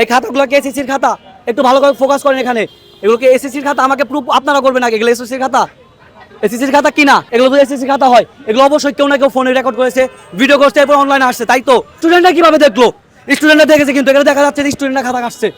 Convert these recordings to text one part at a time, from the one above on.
এই খাতাগুলোকে এসএসসির খাতা, একটু ভালো করে ফোকাস করেন এখানে। এগুলোকে এসএসসির খাতা, আমাকে প্রুফ আপনারা করবেন আগে। এগুলো এসএসসির খাতা, এসএসসির খাতা কিনা? এগুলো তো এসএসসির খাতা হয়। এগুলো অবশ্যই কেউ না কেউ ফোনে রেকর্ড করেছে, ভিডিও করছে, এরপর অনলাইনে আসছে, তাই তো? স্টুডেন্টরা কিভাবে দেখলো? স্টুডেন্টরা দেখেছে, কিন্তু এখানে দেখা যাচ্ছে স্টুডেন্টরা খাতা কাটছে।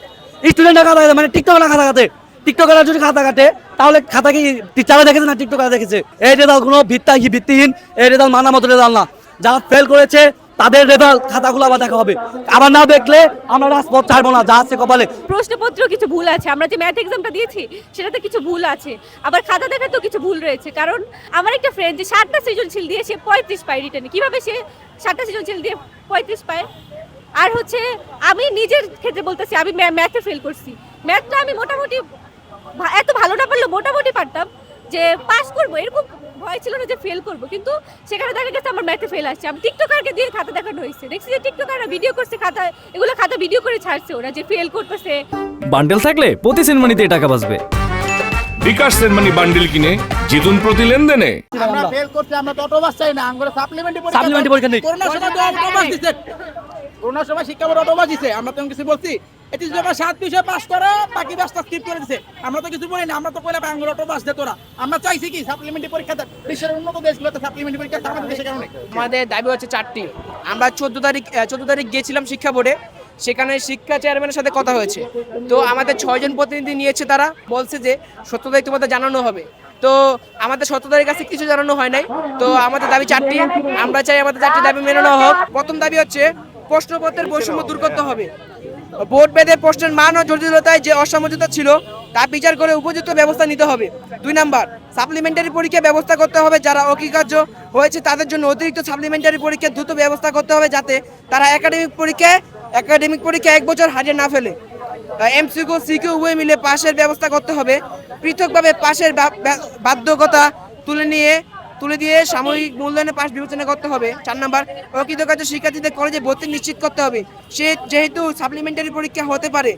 স্টুডেন্টরা খাতা কাটে মানে টিকটকরা খাতা কাটে। টিকটকরা যদি খাতা কাটে তাহলে খাতা কি টিচাররা দেখেছে না টিকটকরা দেখেছে? এই রেজাল্ট কোনো ভিত্তিহীন, এই রেজাল্ট মানা মতো রেজাল্ট না। যারা ফেল করেছে তাদের রেজাল্ট খাতাগুলো আবার দেখা হবে। আবার না দেখলে আমরা রাজপথ ছাড়বো না, যা আছে কপালে। প্রশ্নপত্র কিছু ভুল আছে, আমরা যে ম্যাথ এক্সামটা দিয়েছি সেটাতে কিছু ভুল আছে, আবার খাতা দেখাতেও কিছু ভুল রয়েছে। কারণ আমার একটা ফ্রেন্ড যে 7টা সৃজনশীল দিয়ে সে 35 পায় রিটার্নে, কিভাবে সে 7টা সৃজনশীল দিয়ে 35 পায়? আর হচ্ছে আমি নিজের ক্ষেত্রে বলতেছি, আমি ম্যাথে ফেল করছি। ম্যাথটা আমি মোটামুটি এত ভালো না পারলেও মোটামুটি পারতাম, যে পাস করবো এরকম ভয় ছিল না যে ফেল করবো, কিন্তু সেখানে দেখা গেছে আমার ম্যাথে ফেল আসছে। আমি টিকটকারকে দিয়ে খাতা দেখানো হয়েছে, দেখছি যে টিকটকাররা ভিডিও করছে, এগুলো খাতা ভিডিও করে ছাড়ছে ওরা যে ফেল করতেছে। বান্ডেল থাকলে প্রতি সেনমানিতে টাকা বাঁচবে। বিকাশ সেনমানি বান্ডেল কিনে জিতুন প্রতি লেনদেনে। আমরা ফেল করতে আমরা তো অটোবাস চাই না, আমরা সাপ্লিমেন্টারি পরীক্ষা নেই। করোনার সময় তো অটোবাস দিছে, করোনার সময় শিক্ষা বোর্ড অটোবাস দিছে। আমরা তো কিছু বলছি, এটি যখন 7 বিষয় পাস করে বাকি 10টা স্কিপ করে দিছে। আমরা তো কিছু বলি না, আমরা তো কইলাম আঙ্গুল অটোবাস দে তোরা। আমরা চাইছি কি সাপ্লিমেন্টারি পরীক্ষা দেখ, বিশ্বের উন্নত দেশগুলোতে সাপ্লিমেন্টারি পরীক্ষা আমাদের দেশে কারণে। আমাদের দাবি হচ্ছে 4টি। আমরা 14 তারিখ গিয়েছিলাম শিক্ষা বোর্ডে, সেখানে শিক্ষা চেয়ারম্যানের সাথে কথা হয়েছে। তো আমাদের 6 জন প্রতিনিধি নিয়েছে, তারা বলছে যে 17 তারিখ তোমাদের জানানো হবে। তো আমাদের 17 তারিখ কাছে কিছু জানানো হয় নাই। তো আমাদের দাবি 4টি, আমরা চাই আমাদের 4টি দাবি মেনে নেওয়া হোক। প্রথম দাবি হচ্ছে প্রশ্নপত্রের বৈষম্য দূর করতে হবে। বোর্ড ভেদে প্রশ্নের মান ও জটিলতায় যে অসমঝোতা ছিল তা বিচার করে উপযুক্ত ব্যবস্থা নিতে হবে। 2 নাম্বার, সাপ্লিমেন্টারি পরীক্ষা ব্যবস্থা করতে হবে। যারা অকৃতকার্য হয়েছে তাদের জন্য অতিরিক্ত সাপ্লিমেন্টারি পরীক্ষা দ্রুত ব্যবস্থা করতে হবে, যাতে তারা একাডেমিক পরীক্ষা 1 বছর হারিয়ে না ফেলে। এমসিকিউ সিকিউ উভয় মিলে পাশের ব্যবস্থা করতে হবে। পৃথকভাবে পাশের বাধ্যকতা তুলে দিয়ে সাময়িক মূল্যায়নে পাশ বিবেচনা করতে হবে। 4 নাম্বার, অকৃতকার্য শিক্ষার্থীদের কলেজে ভর্তি নিশ্চিত করতে হবে। যেহেতু সাপ্লিমেন্টারি পরীক্ষা হতে পারে,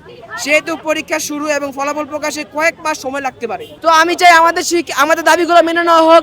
সেহেতু পরীক্ষা শুরু এবং ফলাফল প্রকাশে কয়েক মাস সময় লাগতে পারে। তো আমি চাই আমাদের দাবিগুলো মেনে নেওয়া হোক।